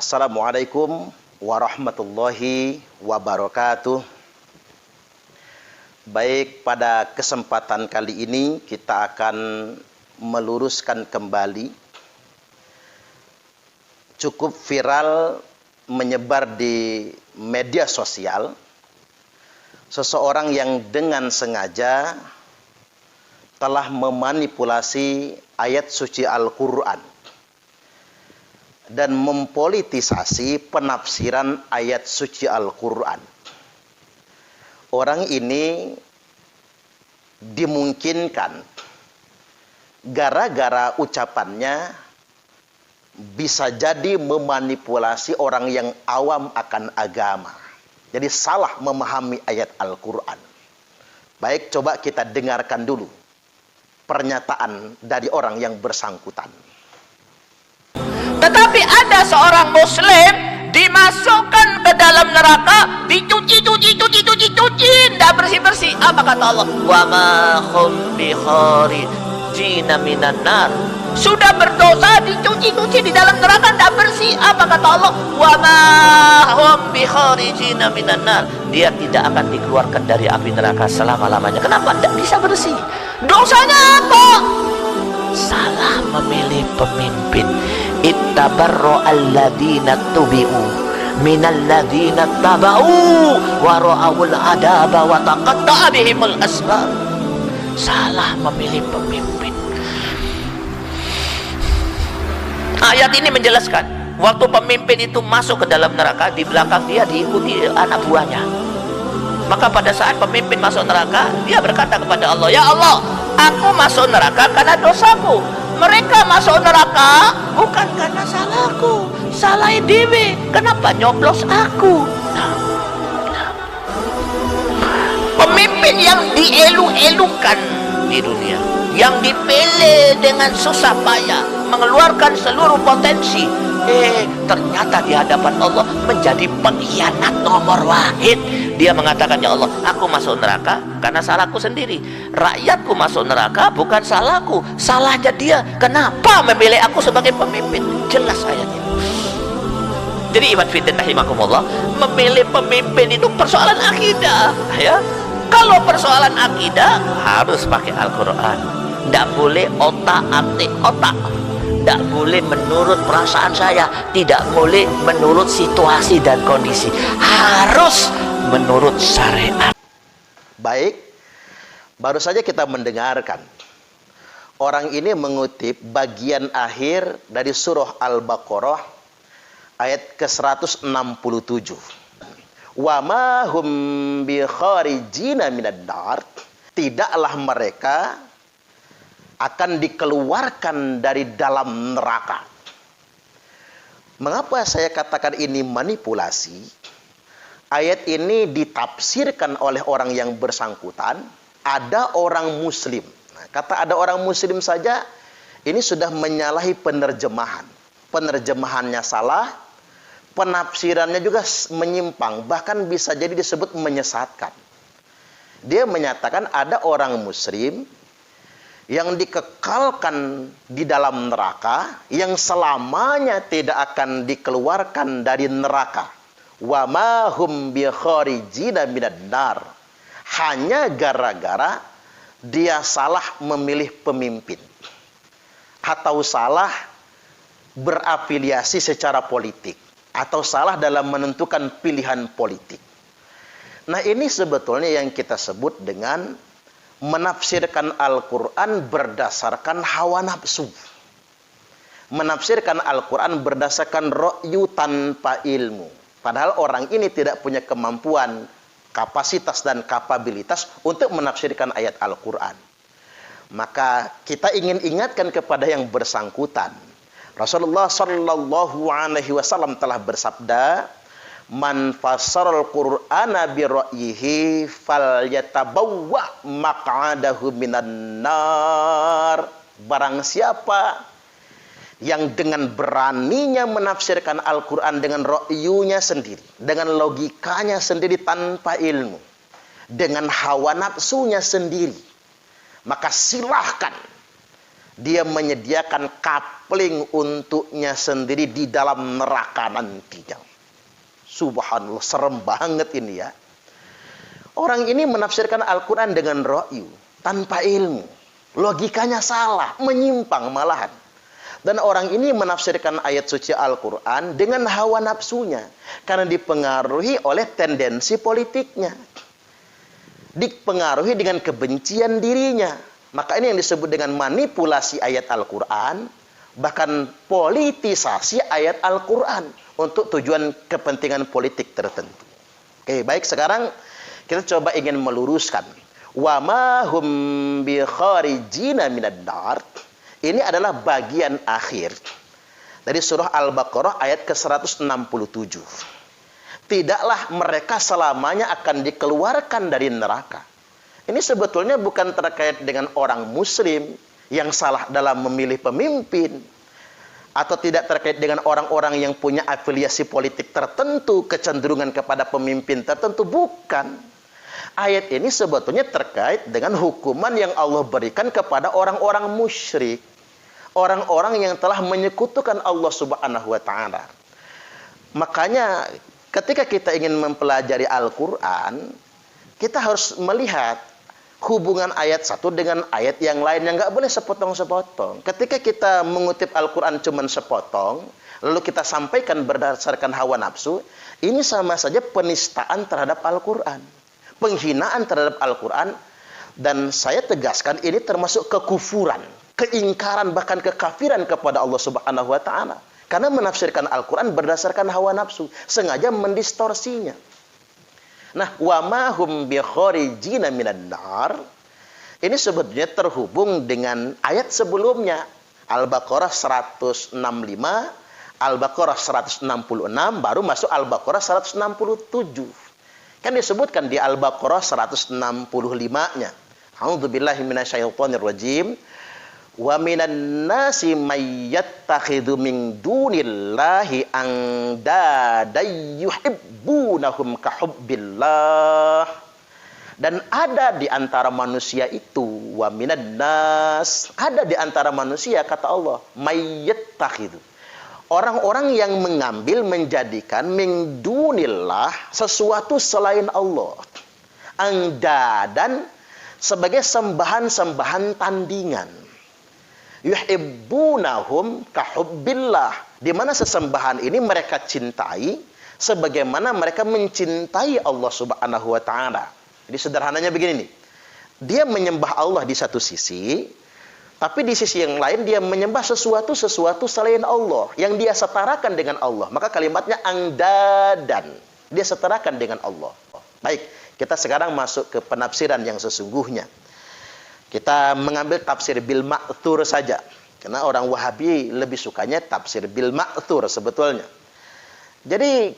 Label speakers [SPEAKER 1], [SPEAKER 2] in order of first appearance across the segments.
[SPEAKER 1] Assalamualaikum warahmatullahi wabarakatuh. Baik, pada kesempatan kali ini kita akan meluruskan kembali cukup viral menyebar di media sosial seseorang yang dengan sengaja telah memanipulasi ayat suci Al-Quran dan mempolitisasi penafsiran ayat suci Al-Quran. Orang ini dimungkinkan gara-gara ucapannya bisa jadi memanipulasi orang yang awam akan agama. Jadi salah memahami ayat Al-Quran. Baik, coba kita dengarkan dulu pernyataan dari orang yang bersangkutan.
[SPEAKER 2] Tetapi ada seorang muslim dimasukkan ke dalam neraka, dicuci, tidak bersih-bersih. Apa kata Allah? Wa ma hum bi kharijina minan nar. Sudah berdosa, dicuci di dalam neraka, tidak bersih. Apa kata Allah? Wa ma hum bi kharijina minan nar. Dia tidak akan dikeluarkan dari api neraka selama-lamanya. Kenapa? Tidak bisa bersih. Dosanya apa? Salah memilih pemimpin. Ittabarra alladina tubi'u minalladina taba'u wa ra'awul adaba wa taqatta'a bihimul asbab. Salah memilih pemimpin. Ayat ini menjelaskan, waktu pemimpin itu masuk ke dalam neraka, di belakang dia diikuti anak buahnya. Maka pada saat pemimpin masuk neraka, dia berkata kepada Allah, "Ya Allah, aku masuk neraka karena dosaku. Mereka masuk neraka bukan karena salahku. Salah dewe, kenapa nyoblos aku?" Pemimpin yang dielu-elukan di dunia, yang dipilih dengan susah payah, mengeluarkan seluruh potensi, ternyata di hadapan Allah menjadi pengkhianat nomor wahid. Dia mengatakan, "Ya Allah, aku masuk neraka karena salahku sendiri. Rakyatku masuk neraka bukan salahku, salahnya dia. Kenapa memilih aku sebagai pemimpin?" Jelas ayatnya. Jadi iman fitin rahimakumullah, memilih pemimpin itu persoalan akidah, ya. Kalau persoalan akidah harus pakai Al-Quran. Tidak boleh otak-atik otak. Tidak boleh menurut perasaan saya, tidak boleh menurut situasi dan kondisi, harus menurut syariat.
[SPEAKER 1] Baik, baru saja kita mendengarkan orang ini mengutip bagian akhir dari surah Al-Baqarah ayat ke-167. Wa ma hum bi kharijina minad nar. Tidaklah mereka akan dikeluarkan dari dalam neraka. Mengapa saya katakan ini manipulasi? Ayat ini ditafsirkan oleh orang yang bersangkutan, ada orang muslim. Nah, kata ada orang muslim saja, ini sudah menyalahi penerjemahan. Penerjemahannya salah, penafsirannya juga menyimpang, bahkan bisa jadi disebut menyesatkan. Dia menyatakan ada orang muslim yang dikekalkan di dalam neraka, yang selamanya tidak akan dikeluarkan dari neraka. Wa ma hum bi kharijina minad nar. Hanya gara-gara dia salah memilih pemimpin atau salah berafiliasi secara politik atau salah dalam menentukan pilihan politik. Nah, ini sebetulnya yang kita sebut dengan menafsirkan Al-Quran berdasarkan hawa nafsu. Menafsirkan Al-Quran berdasarkan ra'yu tanpa ilmu. Padahal orang ini tidak punya kemampuan, kapasitas dan kapabilitas untuk menafsirkan ayat Al-Quran. Maka kita ingin ingatkan kepada yang bersangkutan. Rasulullah Shallallahu Alaihi Wasallam telah bersabda, "Man fassaral Qur'ana bi ra'yihi falyatabawwa maq'adahu minan nar." Barang siapa yang dengan beraninya menafsirkan Al-Quran dengan ra'yunya sendiri, dengan logikanya sendiri tanpa ilmu, dengan hawa nafsunya sendiri, maka silahkan Dia menyediakan kapling untuknya sendiri di dalam neraka nantinya. Subhanallah, serem banget ini ya. Orang ini menafsirkan Al-Quran dengan ra'yu, tanpa ilmu. Logikanya salah, menyimpang malahan. Dan orang ini menafsirkan ayat suci Al-Quran dengan hawa nafsunya. Karena dipengaruhi oleh tendensi politiknya. Dipengaruhi dengan kebencian dirinya. Maka ini yang disebut dengan manipulasi ayat Al-Quran, bahkan politisasi ayat Al-Quran untuk tujuan kepentingan politik tertentu. Oke, baik, sekarang kita coba ingin meluruskan. Wa ma hum bi kharijina minad nar. Ini adalah bagian akhir dari surah Al-Baqarah ayat ke-167. Tidaklah mereka selamanya akan dikeluarkan dari neraka. Ini sebetulnya bukan terkait dengan orang muslim yang salah dalam memilih pemimpin, atau tidak terkait dengan orang-orang yang punya afiliasi politik tertentu, kecenderungan kepada pemimpin tertentu, bukan. Ayat ini sebetulnya terkait dengan hukuman yang Allah berikan kepada orang-orang musyrik, orang-orang yang telah menyekutukan Allah Subhanahu wa taala. Makanya ketika kita ingin mempelajari Al-Quran, kita harus melihat hubungan ayat satu dengan ayat yang lain, yang nggak boleh sepotong-sepotong. Ketika kita mengutip Al-Quran cuma sepotong, lalu kita sampaikan berdasarkan hawa nafsu, ini sama saja penistaan terhadap Al-Quran, penghinaan terhadap Al-Quran, dan saya tegaskan ini termasuk kekufuran, keingkaran, bahkan kekafiran kepada Allah Subhanahu wa taala. Karena menafsirkan Al-Quran berdasarkan hawa nafsu, sengaja mendistorsinya. Nah, wa ma hum bi kharijina minan nar. Ini sebetulnya terhubung dengan ayat sebelumnya, Al-Baqarah 165, Al-Baqarah 166, baru masuk Al-Baqarah 167. Kan disebutkan di Al-Baqarah 165-nya. A'udzubillahi minasyaitonir rajim. Wa minan nasi may yattakhidhu min dunillahi andada yuhibbunahum kahubbillah. Dan ada di antara manusia itu, wa minan nas, ada di antara manusia, kata Allah, may yattakhidhu, orang-orang yang mengambil, menjadikan min dunillah, sesuatu selain Allah, andadan, sebagai sembahan-sembahan tandingan. Yuhibbunahum kahubbillah, di mana sesembahan ini mereka cintai sebagaimana mereka mencintai Allah Subhanahu wa taala. Jadi sederhananya begini nih. Dia menyembah Allah di satu sisi, tapi di sisi yang lain dia menyembah sesuatu selain Allah yang dia setarakan dengan Allah. Maka kalimatnya angdadan, dia setarakan dengan Allah. Baik, kita sekarang masuk ke penafsiran yang sesungguhnya. Kita mengambil tafsir bil ma'thur saja. Karena orang Wahabi lebih sukanya tafsir bil ma'thur sebetulnya. Jadi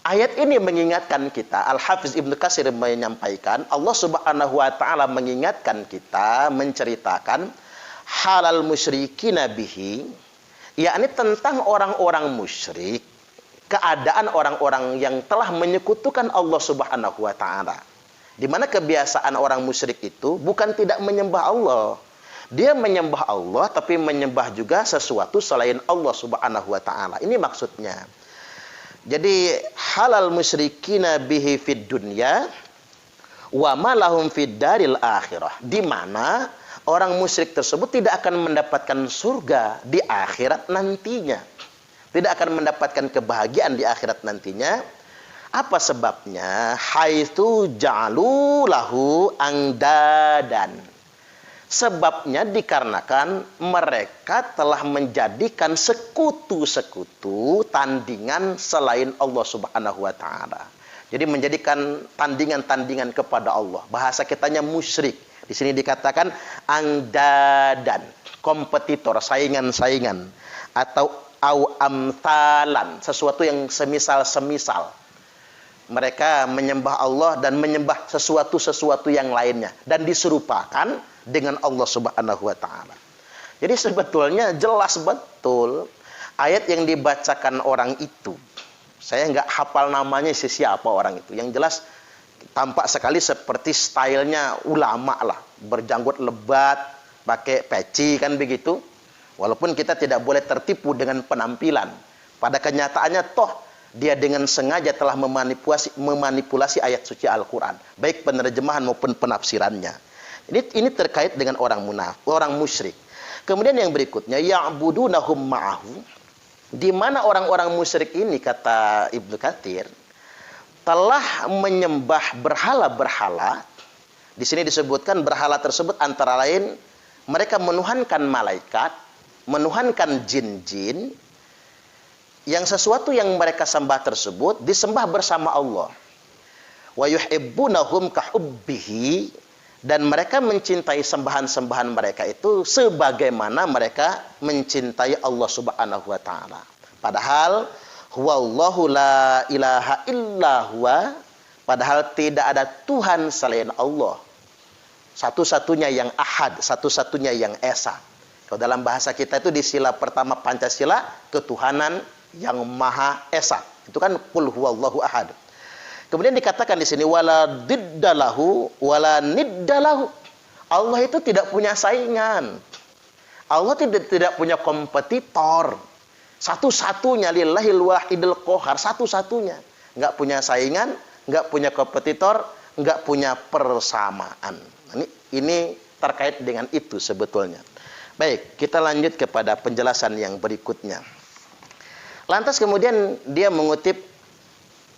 [SPEAKER 1] ayat ini mengingatkan kita, Al-Hafiz Ibnu Katsir menyampaikan, Allah Subhanahu wa taala mengingatkan kita, menceritakan halal musyrikina bihi, yakni tentang orang-orang musyrik, keadaan orang-orang yang telah menyekutukan Allah Subhanahu wa taala. Di mana kebiasaan orang musyrik itu bukan tidak menyembah Allah. Dia menyembah Allah tapi menyembah juga sesuatu selain Allah Subhanahu wa taala. Ini maksudnya. Jadi halal musyrikina bihi fid dunya wa ma lahum fid daril akhirah. Di mana orang musyrik tersebut tidak akan mendapatkan surga di akhirat nantinya. Tidak akan mendapatkan kebahagiaan di akhirat nantinya. Apa sebabnya? Haitsu ja'alu lahu angdadan. Sebabnya dikarenakan mereka telah menjadikan sekutu-sekutu tandingan selain Allah Subhanahu wa taala. Jadi menjadikan tandingan-tandingan kepada Allah. Bahasa kitanya musyrik. Di sini dikatakan angdadan, kompetitor, saingan-saingan, atau au amthalan, sesuatu yang semisal-semisal. Mereka menyembah Allah dan menyembah sesuatu-sesuatu yang lainnya dan diserupakan dengan Allah Subhanahu wa taala. Jadi sebetulnya jelas betul ayat yang dibacakan orang itu. Saya nggak hafal namanya siapa orang itu. Yang jelas tampak sekali seperti stylenya ulama lah, berjanggut lebat, pakai peci kan begitu. Walaupun kita tidak boleh tertipu dengan penampilan. Pada kenyataannya toh dia dengan sengaja telah memanipulasi ayat suci Al-Quran, baik penerjemahan maupun penafsirannya. Ini terkait dengan orang musyrik. Kemudian yang berikutnya, ya'budunahum ma'ahu, di mana orang-orang musyrik ini, kata Ibnu Katsir, telah menyembah berhala-berhala. Di sini disebutkan berhala tersebut antara lain mereka menuhankan malaikat, menuhankan jin-jin, yang sesuatu yang mereka sembah tersebut disembah bersama Allah. Wa yuhibbunahum kahubbihi, dan mereka mencintai sembahan-sembahan mereka itu sebagaimana mereka mencintai Allah Subhanahu wa taala. Padahal huwallahu la ilaha illa huwa, padahal tidak ada Tuhan selain Allah. Satu-satunya yang ahad, satu-satunya yang esa. Kalau dalam bahasa kita itu di sila pertama Pancasila, ketuhanan yang maha esa. Itu kan qul huwallahu ahad. Kemudian dikatakan di sini wala diddalahu wala niddalahu. Allah itu tidak punya saingan. Allah tidak punya kompetitor. Satu-satunya, lillahil wahidil qahar, satu-satunya. Enggak punya saingan, enggak punya kompetitor, enggak punya persamaan. Ini terkait dengan itu sebetulnya. Baik, kita lanjut kepada penjelasan yang berikutnya. Lantas kemudian dia mengutip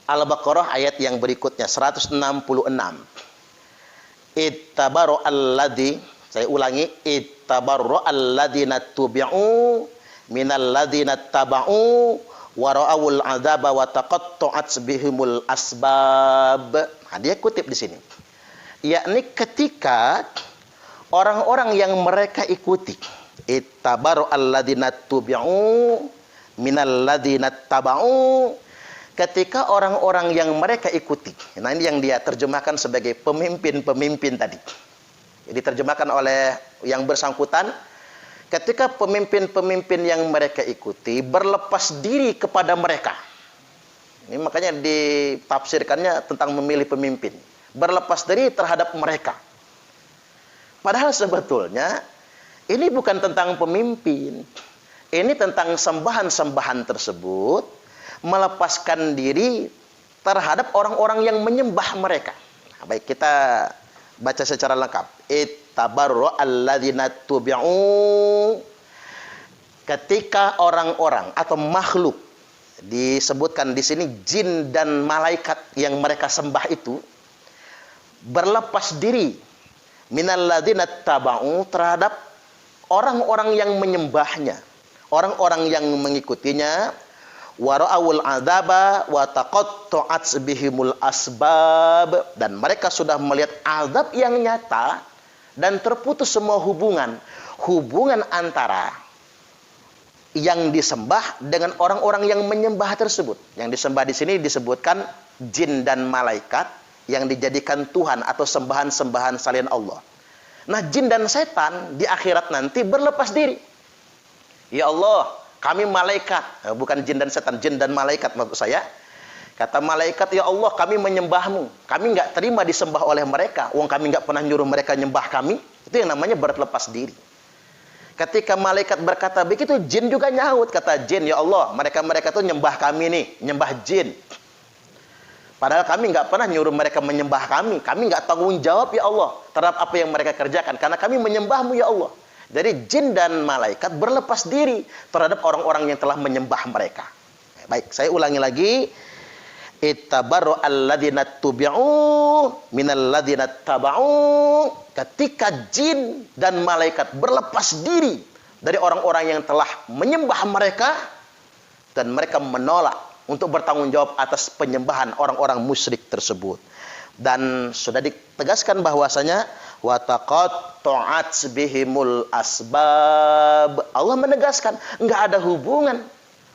[SPEAKER 1] Al-Baqarah ayat yang berikutnya 166. Ittabara'alladzi, saya ulangi, ittabara'alladzina tubi'u minalladzina taba'u wa ra'awul 'adzaba wa taqatta'at bihimul asbab. Nah, dia kutip di sini. Yakni ketika orang-orang yang mereka ikuti, ittabara'alladzina tubi'u minalladzina taba'u, ketika orang-orang yang mereka ikuti. Nah, ini yang dia terjemahkan sebagai pemimpin-pemimpin tadi. Diterjemahkan oleh yang bersangkutan, ketika pemimpin-pemimpin yang mereka ikuti berlepas diri kepada mereka. Ini makanya ditafsirkannya tentang memilih pemimpin. Berlepas diri terhadap mereka. Padahal sebetulnya ini bukan tentang pemimpin. Ini tentang sembahan-sembahan tersebut melepaskan diri terhadap orang-orang yang menyembah mereka. Nah, baik, kita baca secara lengkap. Ittabara'alladzina tubi'u, ketika orang-orang atau makhluk, disebutkan di sini jin dan malaikat yang mereka sembah itu berlepas diri minalladzina taba'u terhadap orang-orang yang menyembahnya, orang-orang yang mengikutinya, wara'awul adzaba wa taqatta'at bihimul asbab, dan mereka sudah melihat azab yang nyata dan terputus semua hubungan antara yang disembah dengan orang-orang yang menyembah tersebut. Yang disembah di sini disebutkan jin dan malaikat yang dijadikan Tuhan atau sembahan-sembahan selain Allah. Nah, jin dan setan di akhirat nanti berlepas diri. Ya Allah, kami malaikat, bukan jin dan setan, jin dan malaikat maksud saya. Kata malaikat, ya Allah, kami menyembahmu. Kami nggak terima disembah oleh mereka. Wong kami nggak pernah nyuruh mereka nyembah kami. Itu yang namanya berlepas diri. Ketika malaikat berkata begitu, jin juga nyaut. Kata jin, ya Allah, mereka tuh nyembah kami nih, nyembah jin. Padahal kami nggak pernah nyuruh mereka menyembah kami. Kami nggak tanggung jawab ya Allah terhadap apa yang mereka kerjakan. Karena kami menyembahmu ya Allah. Jadi jin dan malaikat berlepas diri terhadap orang-orang yang telah menyembah mereka. Baik, saya ulangi lagi. Ittabara'alladzina tubi'u minalladzina taba'u. Ketika jin dan malaikat berlepas diri dari orang-orang yang telah menyembah mereka dan mereka menolak untuk bertanggung jawab atas penyembahan orang-orang musyrik tersebut. Dan sudah ditegaskan bahwasanya wa taqatta'at bihimul asbab. Allah menegaskan enggak ada hubungan,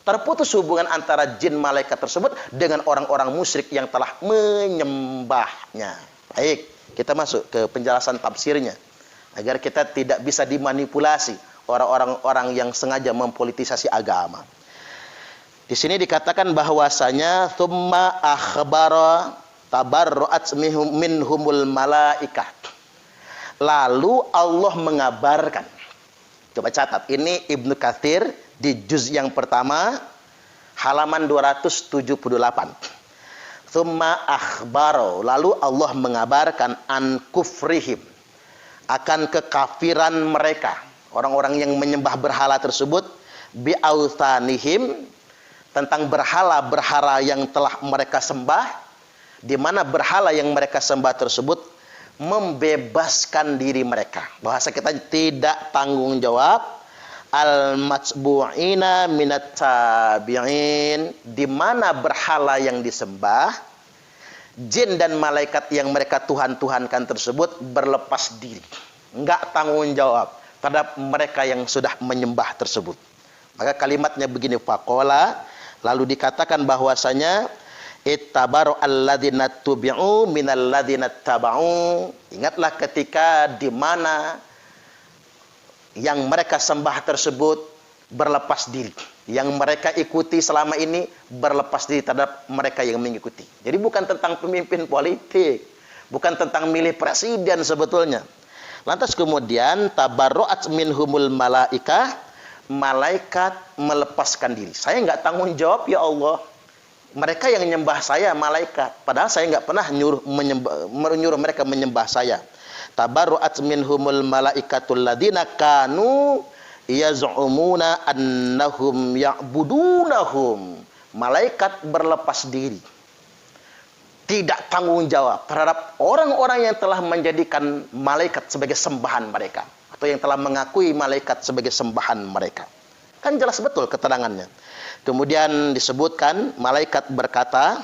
[SPEAKER 1] terputus hubungan antara jin malaikat tersebut dengan orang-orang musyrik yang telah menyembahnya. Baik, kita masuk ke penjelasan tafsirnya agar kita tidak bisa dimanipulasi orang-orang yang sengaja mempolitisasi agama. Di sini dikatakan bahwasanya tsumma akhbara tabarra'at minhumul malaikah. Lalu Allah mengabarkan. Coba catat, ini Ibnu Katsir di juz yang pertama halaman 278. Tsumma akhbaro, lalu Allah mengabarkan an kufrihim, akan kekafiran mereka, orang-orang yang menyembah berhala tersebut, bi authanihim, tentang berhala-berhala yang telah mereka sembah, di mana berhala yang mereka sembah tersebut membebaskan diri mereka. Bahasa kita tidak tanggung jawab, al-matsbu'ina minat tabi'in, di mana berhala yang disembah, jin dan malaikat yang mereka tuhan-tuhankan tersebut berlepas diri, enggak tanggung jawab terhadap mereka yang sudah menyembah tersebut. Maka kalimatnya begini, faqala, lalu dikatakan bahwasanya ittabaru alladzina tubi'u minal ladzina taba'u. Ingatlah ketika di mana yang mereka sembah tersebut berlepas diri, yang mereka ikuti selama ini berlepas diri terhadap mereka yang mengikuti. Jadi bukan tentang pemimpin politik, bukan tentang milih presiden sebetulnya. Lantas kemudian tabarru'at minhumul malaikah, malaikat melepaskan diri. Saya nggak tanggung jawab ya Allah. Mereka yang menyembah saya malaikat, padahal saya nggak pernah menyuruh mereka menyembah saya. Tabarru'at minhumul malaikatul ladzina kanu yaz'umuna annahum ya'budunahum. Malaikat berlepas diri, tidak tanggung jawab terhadap orang-orang yang telah menjadikan malaikat sebagai sembahan mereka, atau yang telah mengakui malaikat sebagai sembahan mereka. Kan jelas betul keterangannya. Kemudian disebutkan malaikat berkata,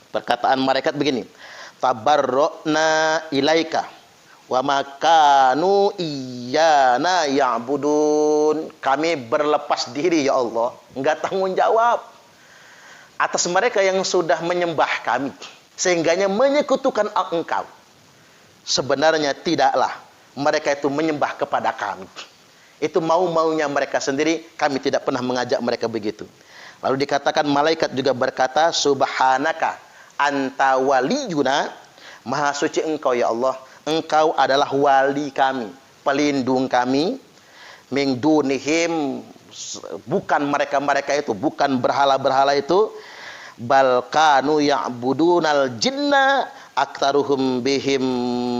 [SPEAKER 1] perkataan malaikat begini, tabarra'na ilaika wa makanu iyyana ya'budun. Kami berlepas diri ya Allah, enggak tanggung jawab atas mereka yang sudah menyembah kami, sehingganya menyekutukan Engkau. Sebenarnya tidaklah mereka itu menyembah kepada kami. Itu mau-maunya mereka sendiri, kami tidak pernah mengajak mereka begitu. Lalu dikatakan malaikat juga berkata, subhanaka anta waliyuna, maha suci Engkau ya Allah, Engkau adalah wali kami, pelindung kami, min dunihim, bukan mereka-mereka itu, bukan berhala-berhala itu, bal kanu ya'budunal jinna aktaruhum bihim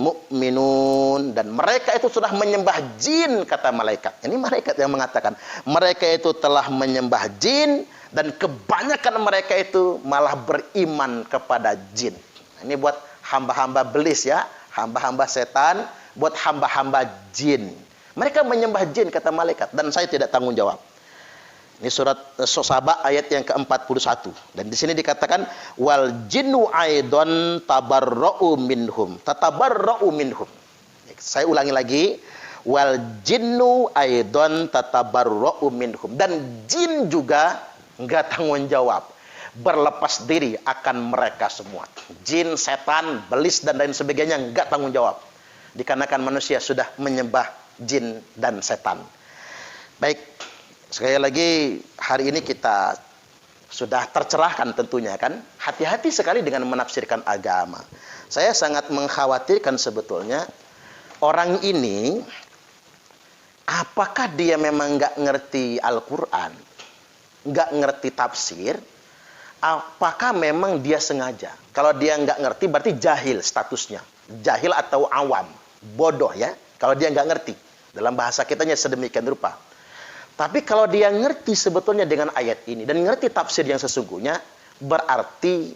[SPEAKER 1] mu'minun, dan mereka itu sudah menyembah jin, kata malaikat. Ini malaikat yang mengatakan mereka itu telah menyembah jin, dan kebanyakan mereka itu malah beriman kepada jin. Ini buat hamba-hamba belis ya, hamba-hamba setan, buat hamba-hamba jin. Mereka menyembah jin, kata malaikat, dan saya tidak tanggung jawab. Ini surat Saba ayat yang ke-41. Dan di sini dikatakan wal jinnu aidon tabarra'u minhum. Tatabarra'u minhum. Saya ulangi lagi. Wal jinnu aidon tatabarra'u minhum. Dan jin juga enggak tanggung jawab, berlepas diri akan mereka semua. Jin, setan, belis dan lain sebagainya enggak tanggung jawab, dikarenakan manusia sudah menyembah jin dan setan. Baik. Sekali lagi, hari ini kita sudah tercerahkan tentunya kan. Hati-hati sekali dengan menafsirkan agama. Saya sangat mengkhawatirkan sebetulnya orang ini, apakah dia memang nggak ngerti Al-Quran, nggak ngerti tafsir, apakah memang dia sengaja. Kalau dia nggak ngerti berarti jahil statusnya, jahil atau awam, bodoh ya. Kalau dia nggak ngerti, dalam bahasa kitanya sedemikian rupa. Tapi kalau dia ngerti sebetulnya dengan ayat ini dan ngerti tafsir yang sesungguhnya, berarti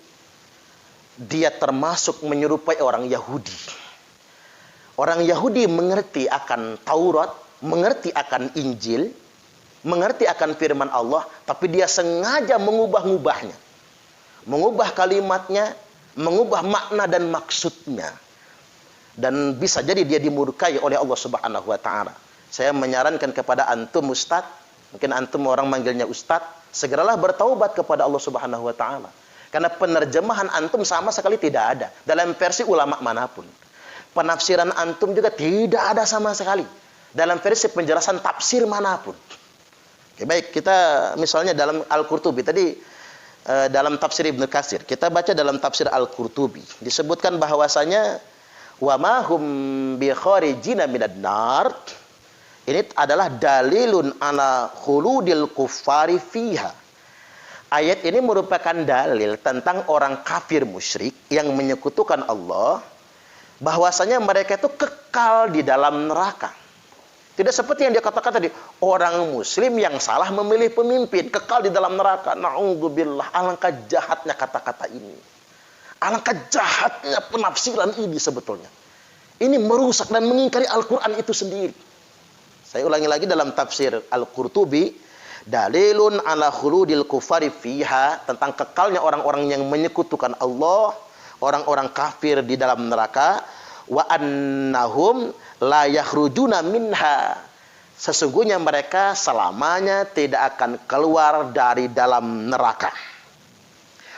[SPEAKER 1] dia termasuk menyerupai orang Yahudi. Orang Yahudi mengerti akan Taurat, mengerti akan Injil, mengerti akan firman Allah, tapi dia sengaja mengubah-ubahnya. Mengubah kalimatnya, mengubah makna dan maksudnya. Dan bisa jadi dia dimurkai oleh Allah Subhanahu wa taala. Saya menyarankan kepada antum ustaz, mungkin antum orang manggilnya ustaz, segeralah bertaubat kepada Allah Subhanahu wa taala. Karena penerjemahan antum sama sekali tidak ada dalam versi ulama manapun. Penafsiran antum juga tidak ada sama sekali dalam versi penjelasan tafsir manapun. Oke, baik, kita misalnya dalam Al-Qurtubi tadi, dalam tafsir Ibnu Katsir, kita baca dalam tafsir Al-Qurtubi disebutkan bahwasanya wa ma hum bi kharijina minan nar. Ini adalah dalilun ala khuludil kuffari fiha. Ayat ini merupakan dalil tentang orang kafir musyrik yang menyekutukan Allah, bahwasanya mereka itu kekal di dalam neraka. Tidak seperti yang dia katakan tadi, orang muslim yang salah memilih pemimpin, kekal di dalam neraka. Na'udzubillah, alangkah jahatnya kata-kata ini. Alangkah jahatnya penafsiran ini sebetulnya. Ini merusak dan mengingkari Al-Quran itu sendiri. Saya ulangi lagi dalam tafsir Al-Qurtubi, dalilun ala khuludil kufari fiha, tentang kekalnya orang-orang yang menyekutukan Allah, orang-orang kafir di dalam neraka, wa annahum la yakhrujuna minha, sesungguhnya mereka selamanya tidak akan keluar dari dalam neraka.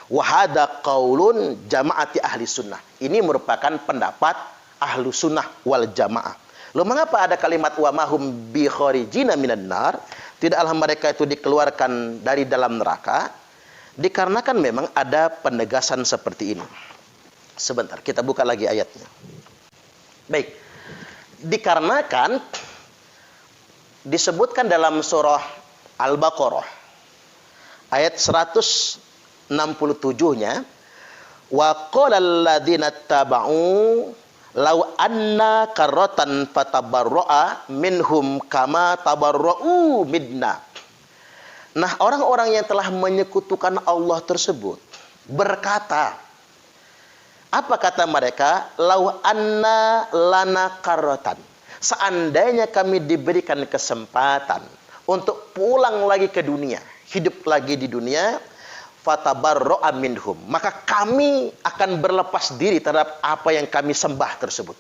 [SPEAKER 1] Wa hadza qaulun jamaati ahli sunnah. Ini merupakan pendapat ahlu sunnah wal jamaah. Loh, mengapa ada kalimat wa mahum bi kharijina minan nar? Tidaklah mereka itu dikeluarkan dari dalam neraka. Dikarenakan memang ada penegasan seperti ini. Sebentar, kita buka lagi ayatnya. Baik. Dikarenakan disebutkan dalam surah Al-Baqarah ayat 167-nya, wa qala alladziina taba'u law anna karratan fatabarra'a minhum kama tabarra'u minna. Nah, orang-orang yang telah menyekutukan Allah tersebut berkata, apa kata mereka? Law anna lana karratan, seandainya kami diberikan kesempatan untuk pulang lagi ke dunia, hidup lagi di dunia, fatabarra'a minhum, maka kami akan berlepas diri terhadap apa yang kami sembah tersebut,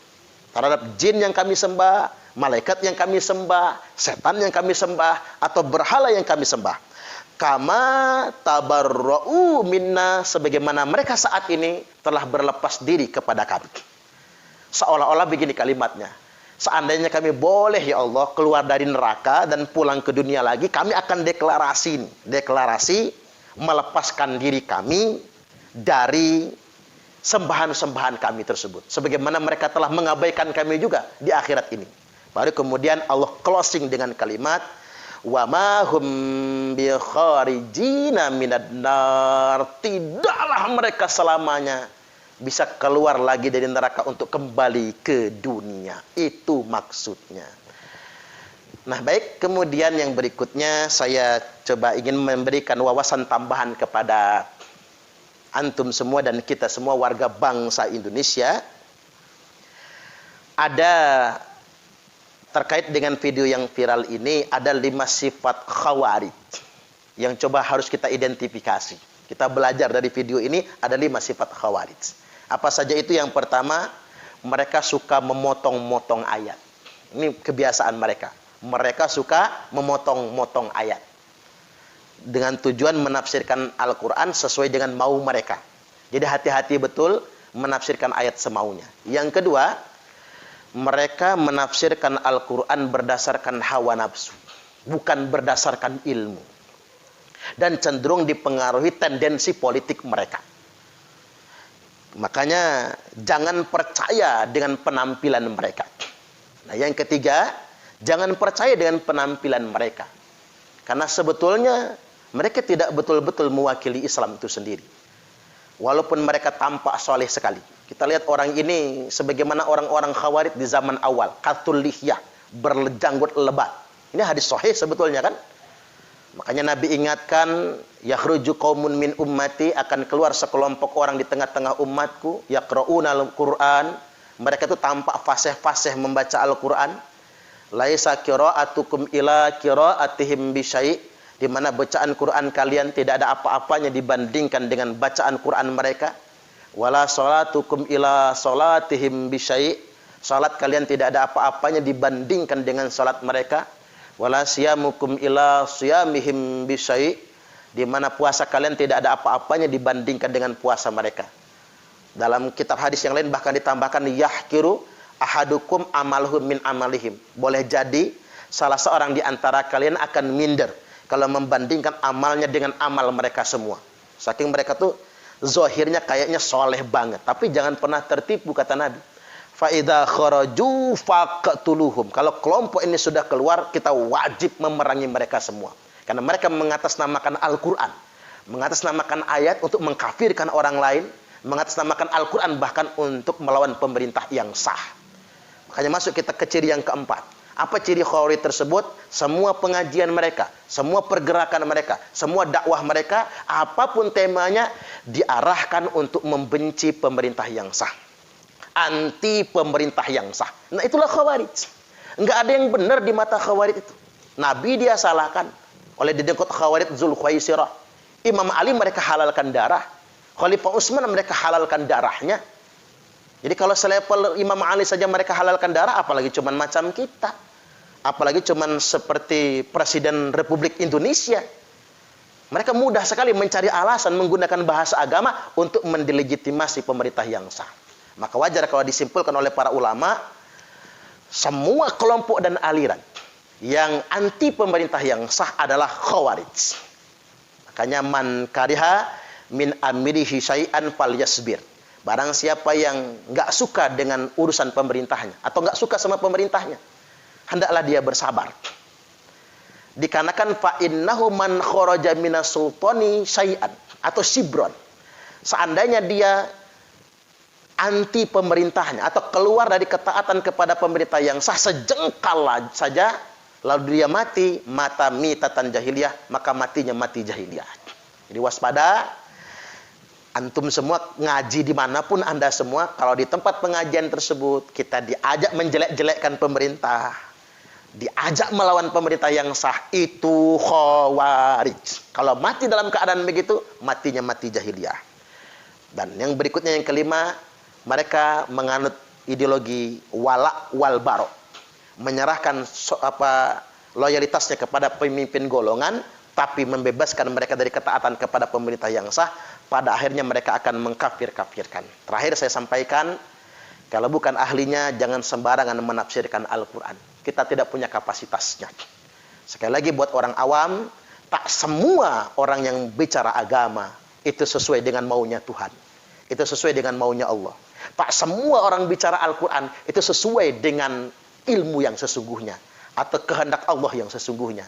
[SPEAKER 1] terhadap jin yang kami sembah, malaikat yang kami sembah, setan yang kami sembah, atau berhala yang kami sembah. Kama tabarra'u minna, sebagaimana mereka saat ini telah berlepas diri kepada kami. Seolah-olah begini kalimatnya, seandainya kami boleh ya Allah keluar dari neraka dan pulang ke dunia lagi, kami akan deklarasi melepaskan diri kami dari sembahan-sembahan kami tersebut, sebagaimana mereka telah mengabaikan kami juga di akhirat ini. Baru kemudian Allah closing dengan kalimat wa ma hum bi kharijina minad nar, tidaklah mereka selamanya bisa keluar lagi dari neraka untuk kembali ke dunia. Itu maksudnya. Nah, baik, kemudian yang berikutnya saya coba ingin memberikan wawasan tambahan kepada antum semua dan kita semua warga bangsa Indonesia. Ada terkait dengan video yang viral ini, ada 5 sifat khawarij yang coba harus kita identifikasi. Kita belajar dari video ini, ada 5 sifat khawarij. Apa saja itu? Yang pertama, mereka suka memotong-motong ayat. Ini kebiasaan mereka. Mereka suka memotong-motong ayat dengan tujuan menafsirkan Al-Quran sesuai dengan mau mereka. Jadi hati-hati betul menafsirkan ayat semaunya. Yang kedua, mereka menafsirkan Al-Quran berdasarkan hawa nafsu, bukan berdasarkan ilmu, dan cenderung dipengaruhi tendensi politik mereka. Makanya jangan percaya dengan penampilan mereka. Nah, yang ketiga, jangan percaya dengan penampilan mereka, karena sebetulnya mereka tidak betul-betul mewakili Islam itu sendiri. Walaupun mereka tampak soleh sekali. Kita lihat orang ini sebagaimana orang-orang khawarij di zaman awal, katul lihyah, berjanggut lebat. Ini hadis sahih sebetulnya kan. Makanya Nabi ingatkan, yakhruju qaumun min ummati, akan keluar sekelompok orang di tengah-tengah umatku, yaqra'una al-Qur'an, mereka itu tampak fasih-fasih membaca Al-Qur'an. Laisa qira'atukum ila qira'atihim bisyai', di mana bacaan Quran kalian tidak ada apa-apanya dibandingkan dengan bacaan Quran mereka. Wala salatukum ila salatihim bisyai', salat kalian tidak ada apa-apanya dibandingkan dengan salat mereka. Wala siyamukum ila siyamihim bisyai', di mana puasa kalian tidak ada apa-apanya dibandingkan dengan puasa mereka. Dalam kitab hadis yang lain bahkan ditambahkan yahkiru ahadukum amalhum min amalihim. Boleh jadi salah seorang di antara kalian akan minder kalau membandingkan amalnya dengan amal mereka semua. Saking mereka tuh zahirnya kayaknya soleh banget, tapi jangan pernah tertipu kata Nabi. Fa idza kharaju faqtuluhum. Kalau kelompok ini sudah keluar, kita wajib memerangi mereka semua. Karena mereka mengatasnamakan Al-Qur'an, mengatasnamakan ayat untuk mengkafirkan orang lain, mengatasnamakan Al-Qur'an bahkan untuk melawan pemerintah yang sah. Makanya masuk kita ke ciri yang keempat. Apa ciri Khawarij tersebut? Semua pengajian mereka, semua pergerakan mereka, semua dakwah mereka, apapun temanya diarahkan untuk membenci pemerintah yang sah. Anti pemerintah yang sah. Nah, itulah Khawarij. Enggak ada yang benar di mata Khawarij itu. Nabi dia salahkan oleh didengkot Khawarij Zulkhuwaisirah. Imam Ali mereka halalkan darah. Khalifah Utsman mereka halalkan darahnya. Jadi kalau selevel Imam Ali saja mereka halalkan darah, apalagi cuman macam kita. Apalagi cuman seperti Presiden Republik Indonesia. Mereka mudah sekali mencari alasan menggunakan bahasa agama untuk mendelegitimasi pemerintah yang sah. Maka wajar kalau disimpulkan oleh para ulama, semua kelompok dan aliran yang anti pemerintah yang sah adalah Khawarij. Makanya man kariha min amirihi syai'an falyasbir. Barang siapa yang enggak suka dengan urusan pemerintahnya atau enggak suka sama pemerintahnya, hendaklah dia bersabar. Dikarenakan fa innahu man kharaja minas sultani syai'an atau shibron. Seandainya dia anti pemerintahnya atau keluar dari ketaatan kepada pemerintah yang sah sejengkal saja, lalu dia mati, mata mitatan jahiliyah, maka matinya mati jahiliyah. Jadi waspada, antum semua ngaji dimanapun Anda semua, kalau di tempat pengajian tersebut kita diajak menjelek-jelekkan pemerintah, diajak melawan pemerintah yang sah, itu Khawarij. Kalau mati dalam keadaan begitu, matinya mati jahiliyah. Dan yang berikutnya yang kelima, mereka menganut ideologi wala wal baro, menyerahkan loyalitasnya kepada pemimpin golongan, tapi membebaskan mereka dari ketaatan kepada pemerintah yang sah. Pada akhirnya mereka akan mengkafir-kafirkan. Terakhir saya sampaikan, kalau bukan ahlinya jangan sembarangan menafsirkan Al-Quran. Kita tidak punya kapasitasnya. Sekali lagi buat orang awam, tak semua orang yang bicara agama itu sesuai dengan maunya Tuhan, itu sesuai dengan maunya Allah. Tak semua orang bicara Al-Quran itu sesuai dengan ilmu yang sesungguhnya atau kehendak Allah yang sesungguhnya.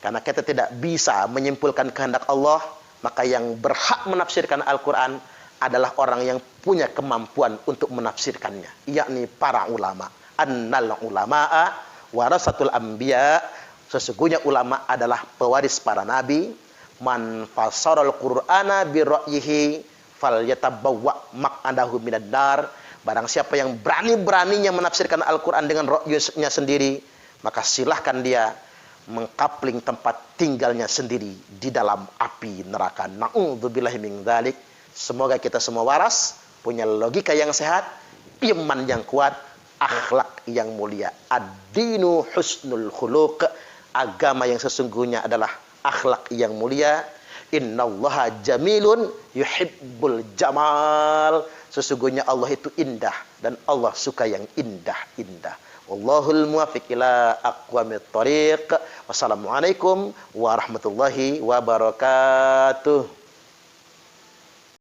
[SPEAKER 1] Karena kita tidak bisa menyimpulkan kehendak Allah, maka yang berhak menafsirkan Al-Quran adalah orang yang punya kemampuan untuk menafsirkannya, yakni para ulama. Annal ulama'a warasatul anbiya. Sesungguhnya ulama adalah pewaris para nabi. Man fasaral Qur'ana bi ra'yihi falyatabawwa maq'adahu minad nar. Barang siapa yang berani-beraninya menafsirkan Al-Quran dengan ra'yunya sendiri, maka silahkan dia mengkapling tempat tinggalnya sendiri di dalam api neraka. Na'udzubillahi min dzalik. Semoga kita semua waras, punya logika yang sehat, iman yang kuat, akhlak yang mulia. Ad-dinu husnul khuluq. Agama yang sesungguhnya adalah akhlak yang mulia. Innallaha jamilun yuhibbul jamal. Sesungguhnya Allah itu indah dan Allah suka yang indah-indah. Wallahul muwaffiq ila aqwamit thoriq. Wassalamualaikum warahmatullahi wabarakatuh.